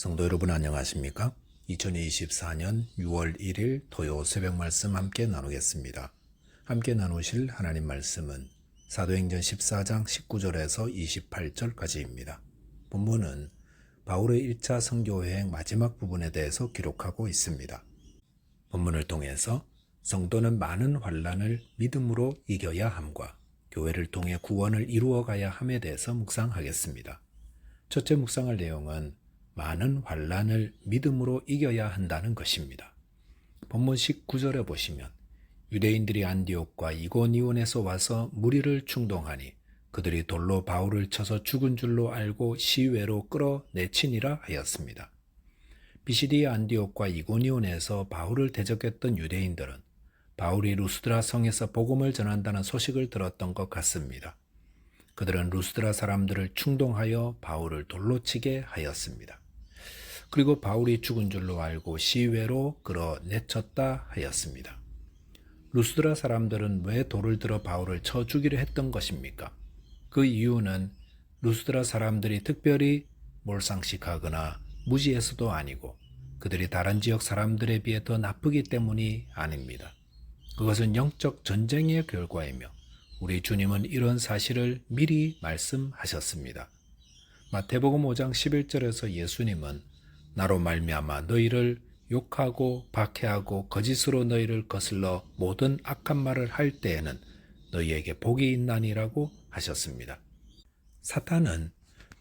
성도 여러분 안녕하십니까? 2024년 6월 1일 토요 새벽 말씀 함께 나누겠습니다. 함께 나누실 하나님 말씀은 사도행전 14장 19절에서 28절까지입니다. 본문은 바울의 1차 선교여행 마지막 부분에 대해서 기록하고 있습니다. 본문을 통해서 성도는 많은 환난을 믿음으로 이겨야 함과 교회를 통해 구원을 이루어가야 함에 대해서 묵상하겠습니다. 첫째 묵상할 내용은 많은 환난을 믿음으로 이겨야 한다는 것입니다. 본문 19절에 보시면 유대인들이 안디옥과 이고니온에서 와서 무리를 충동하니 그들이 돌로 바울을 쳐서 죽은 줄로 알고 시외로 끌어내치니라 하였습니다. 비시디의 안디옥과 이고니온에서 바울을 대적했던 유대인들은 바울이 루스드라 성에서 복음을 전한다는 소식을 들었던 것 같습니다. 그들은 루스드라 사람들을 충동하여 바울을 돌로 치게 하였습니다. 그리고 바울이 죽은 줄로 알고 시외로 끌어내쳤다 하였습니다. 루스드라 사람들은 왜 돌을 들어 바울을 쳐 죽이려 했던 것입니까? 그 이유는 루스드라 사람들이 특별히 몰상식하거나 무지해서도 아니고 그들이 다른 지역 사람들에 비해 더 나쁘기 때문이 아닙니다. 그것은 영적 전쟁의 결과이며 우리 주님은 이런 사실을 미리 말씀하셨습니다. 마태복음 5장 11절에서 예수님은 나로 말미암아 너희를 욕하고 박해하고 거짓으로 너희를 거슬러 모든 악한 말을 할 때에는 너희에게 복이 있나니라고 하셨습니다. 사탄은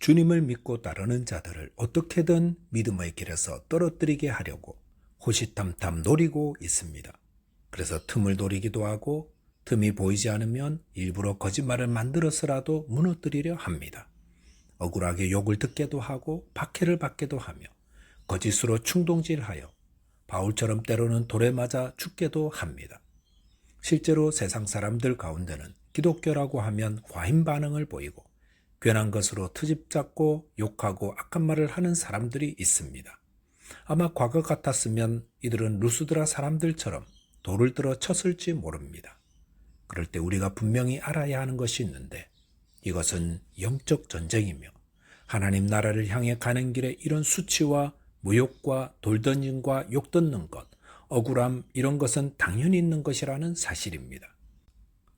주님을 믿고 따르는 자들을 어떻게든 믿음의 길에서 떨어뜨리게 하려고 호시탐탐 노리고 있습니다. 그래서 틈을 노리기도 하고 틈이 보이지 않으면 일부러 거짓말을 만들어서라도 무너뜨리려 합니다. 억울하게 욕을 듣게도 하고 박해를 받게도 하며 거짓으로 충동질하여 바울처럼 때로는 돌에 맞아 죽게도 합니다. 실제로 세상 사람들 가운데는 기독교라고 하면 과민 반응을 보이고 괜한 것으로 트집 잡고 욕하고 악한 말을 하는 사람들이 있습니다. 아마 과거 같았으면 이들은 루스드라 사람들처럼 돌을 들어 쳤을지 모릅니다. 그럴 때 우리가 분명히 알아야 하는 것이 있는데 이것은 영적 전쟁이며 하나님 나라를 향해 가는 길에 이런 수치와 모욕과 돌 던짐과 욕 듣는 것, 억울함 이런 것은 당연히 있는 것이라는 사실입니다.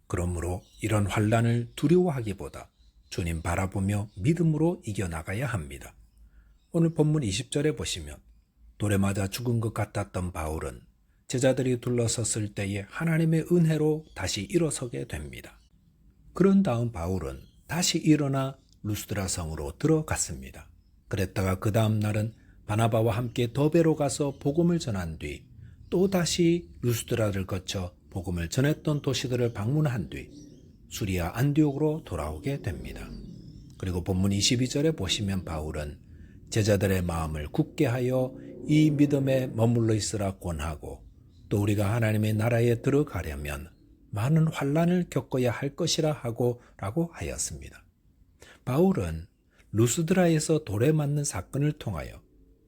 그러므로 이런 환난을 두려워하기보다 주님 바라보며 믿음으로 이겨나가야 합니다. 오늘 본문 20절에 보시면 돌에 맞아 죽은 것 같았던 바울은 제자들이 둘러섰을 때에 하나님의 은혜로 다시 일어서게 됩니다. 그런 다음 바울은 다시 일어나 루스드라 성으로 들어갔습니다. 그랬다가 그 다음 날은 바나바와 함께 더베로 가서 복음을 전한 뒤 또다시 루스드라를 거쳐 복음을 전했던 도시들을 방문한 뒤 수리아 안디옥으로 돌아오게 됩니다. 그리고 본문 22절에 보시면 바울은 제자들의 마음을 굳게 하여 이 믿음에 머물러 있으라 권하고 또 우리가 하나님의 나라에 들어가려면 많은 환난을 겪어야 할 것이라 라고 하였습니다. 바울은 루스드라에서 돌에 맞는 사건을 통하여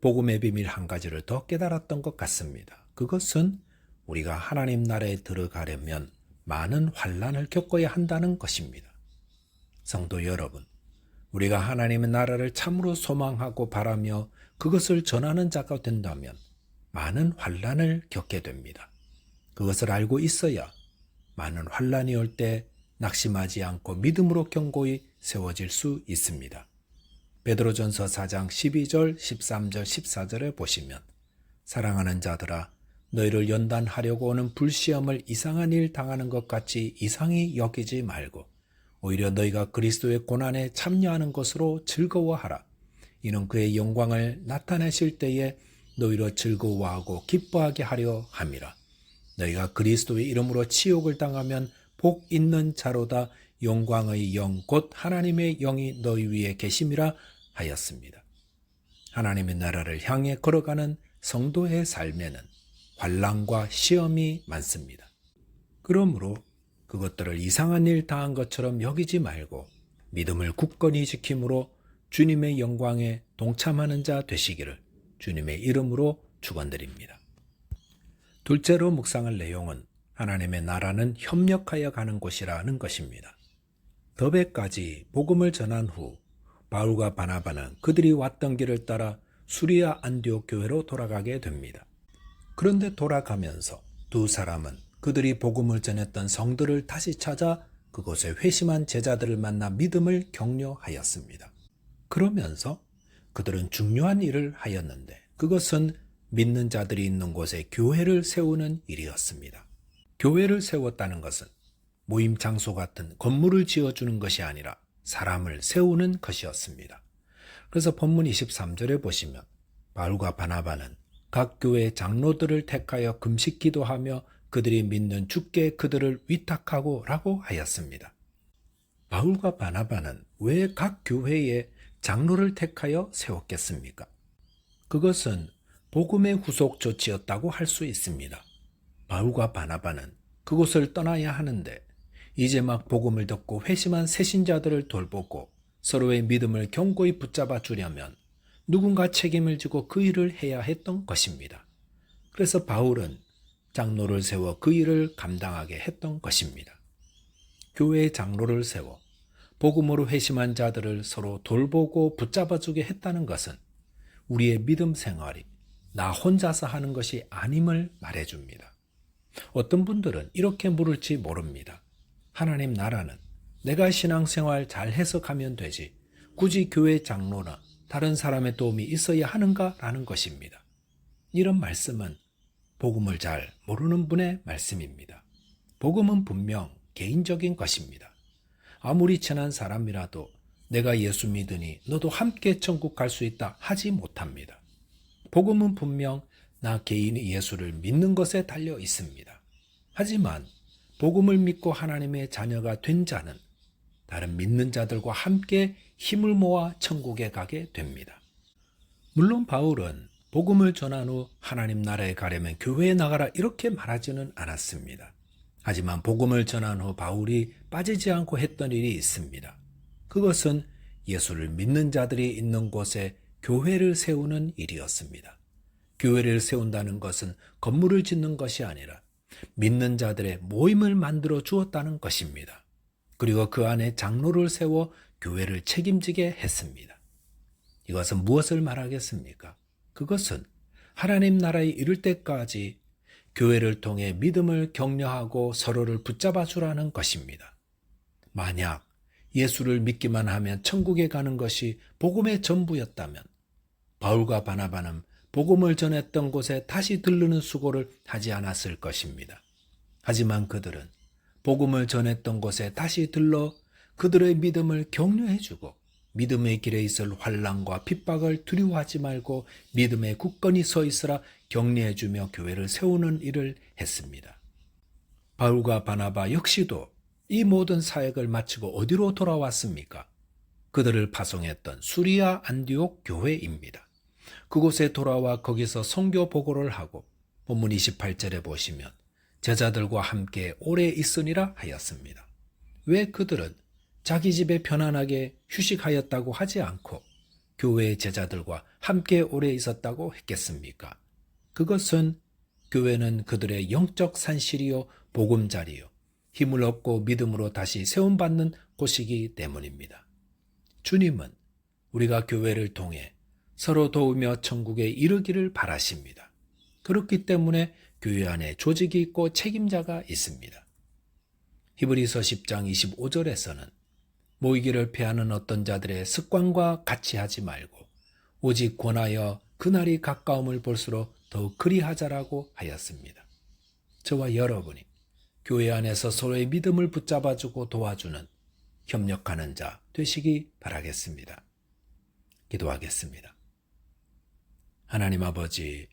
복음의 비밀 한 가지를 더 깨달았던 것 같습니다. 그것은 우리가 하나님 나라에 들어가려면 많은 환난을 겪어야 한다는 것입니다. 성도 여러분, 우리가 하나님의 나라를 참으로 소망하고 바라며 그것을 전하는 자가 된다면 많은 환난을 겪게 됩니다. 그것을 알고 있어야 많은 환난이 올 때 낙심하지 않고 믿음으로 견고히 세워질 수 있습니다. 베드로전서 4장 12절, 13절, 14절에 보시면 사랑하는 자들아 너희를 연단하려고 오는 불시험을 이상한 일 당하는 것 같이 이상히 여기지 말고 오히려 너희가 그리스도의 고난에 참여하는 것으로 즐거워하라. 이는 그의 영광을 나타내실 때에 너희로 즐거워하고 기뻐하게 하려 함이라. 너희가 그리스도의 이름으로 치욕을 당하면 복 있는 자로다. 영광의 영 곧 하나님의 영이 너희 위에 계심이라 하였습니다. 하나님의 나라를 향해 걸어가는 성도의 삶에는 환난과 시험이 많습니다. 그러므로 그것들을 이상한 일 당한 것처럼 여기지 말고 믿음을 굳건히 지킴으로 주님의 영광에 동참하는 자 되시기를 주님의 이름으로 축원드립니다. 둘째로 묵상할 내용은 하나님의 나라는 협력하여 가는 곳이라는 것입니다. 더베까지 복음을 전한 후 바울과 바나바는 그들이 왔던 길을 따라 수리아 안디옥 교회로 돌아가게 됩니다. 그런데 돌아가면서 두 사람은 그들이 복음을 전했던 성들을 다시 찾아 그곳에 회심한 제자들을 만나 믿음을 격려하였습니다. 그러면서 그들은 중요한 일을 하였는데 그것은 믿는 자들이 있는 곳에 교회를 세우는 일이었습니다. 교회를 세웠다는 것은 모임 장소 같은 건물을 지어주는 것이 아니라 사람을 세우는 것이었습니다. 그래서 본문 23절에 보시면 바울과 바나바는 각 교회 장로들을 택하여 금식 기도하며 그들이 믿는 주께 그들을 위탁하고 라고 하였습니다. 바울과 바나바는 왜 각 교회에 장로를 택하여 세웠겠습니까? 그것은 복음의 후속 조치였다고 할 수 있습니다. 바울과 바나바는 그곳을 떠나야 하는데 이제 막 복음을 듣고 회심한 새신자들을 돌보고 서로의 믿음을 견고히 붙잡아 주려면 누군가 책임을 지고 그 일을 해야 했던 것입니다. 그래서 바울은 장로를 세워 그 일을 감당하게 했던 것입니다. 교회의 장로를 세워 복음으로 회심한 자들을 서로 돌보고 붙잡아주게 했다는 것은 우리의 믿음 생활이 나 혼자서 하는 것이 아님을 말해줍니다. 어떤 분들은 이렇게 물을지 모릅니다. 하나님 나라는 내가 신앙생활 잘 해석하면 되지 굳이 교회 장로나 다른 사람의 도움이 있어야 하는가? 라는 것입니다. 이런 말씀은 복음을 잘 모르는 분의 말씀입니다. 복음은 분명 개인적인 것입니다. 아무리 친한 사람이라도 내가 예수 믿으니 너도 함께 천국 갈 수 있다 하지 못합니다. 복음은 분명 나 개인이 예수를 믿는 것에 달려 있습니다. 하지만 복음을 믿고 하나님의 자녀가 된 자는 다른 믿는 자들과 함께 힘을 모아 천국에 가게 됩니다. 물론 바울은 복음을 전한 후 하나님 나라에 가려면 교회에 나가라 이렇게 말하지는 않았습니다. 하지만 복음을 전한 후 바울이 빠지지 않고 했던 일이 있습니다. 그것은 예수를 믿는 자들이 있는 곳에 교회를 세우는 일이었습니다. 교회를 세운다는 것은 건물을 짓는 것이 아니라 믿는 자들의 모임을 만들어 주었다는 것입니다. 그리고 그 안에 장로를 세워 교회를 책임지게 했습니다. 이것은 무엇을 말하겠습니까? 그것은 하나님 나라에 이를 때까지 교회를 통해 믿음을 격려하고 서로를 붙잡아 주라는 것입니다. 만약 예수를 믿기만 하면 천국에 가는 것이 복음의 전부였다면 바울과 바나바는 복음을 전했던 곳에 다시 들르는 수고를 하지 않았을 것입니다. 하지만 그들은 복음을 전했던 곳에 다시 들러 그들의 믿음을 격려해주고 믿음의 길에 있을 환난과 핍박을 두려워하지 말고 믿음에 굳건히 서 있으라 격려해주며 교회를 세우는 일을 했습니다. 바울과 바나바 역시도 이 모든 사역을 마치고 어디로 돌아왔습니까? 그들을 파송했던 수리아 안디옥 교회입니다. 그곳에 돌아와 거기서 선교 보고를 하고 본문 28절에 보시면 제자들과 함께 오래 있으니라 하였습니다. 왜 그들은 자기 집에 편안하게 휴식하였다고 하지 않고 교회의 제자들과 함께 오래 있었다고 했겠습니까? 그것은 교회는 그들의 영적 산실이요 보금자리요 힘을 얻고 믿음으로 다시 세움받는 곳이기 때문입니다. 주님은 우리가 교회를 통해 서로 도우며 천국에 이르기를 바라십니다. 그렇기 때문에 교회 안에 조직이 있고 책임자가 있습니다. 히브리서 10장 25절에서는 모이기를 피하는 어떤 자들의 습관과 같이 하지 말고 오직 권하여 그날이 가까움을 볼수록 더욱 그리하자라고 하였습니다. 저와 여러분이 교회 안에서 서로의 믿음을 붙잡아주고 도와주는 협력하는 자 되시기 바라겠습니다. 기도하겠습니다. 하나님 아버지,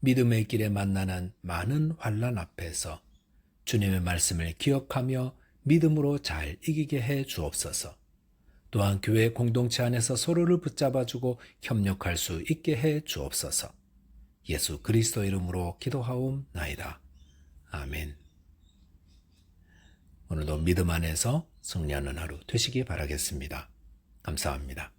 믿음의 길에 만나는 많은 환난 앞에서 주님의 말씀을 기억하며 믿음으로 잘 이기게 해 주옵소서. 또한 교회 공동체 안에서 서로를 붙잡아주고 협력할 수 있게 해 주옵소서. 예수 그리스도 이름으로 기도하옵나이다. 아멘. 오늘도 믿음 안에서 승리하는 하루 되시기 바라겠습니다. 감사합니다.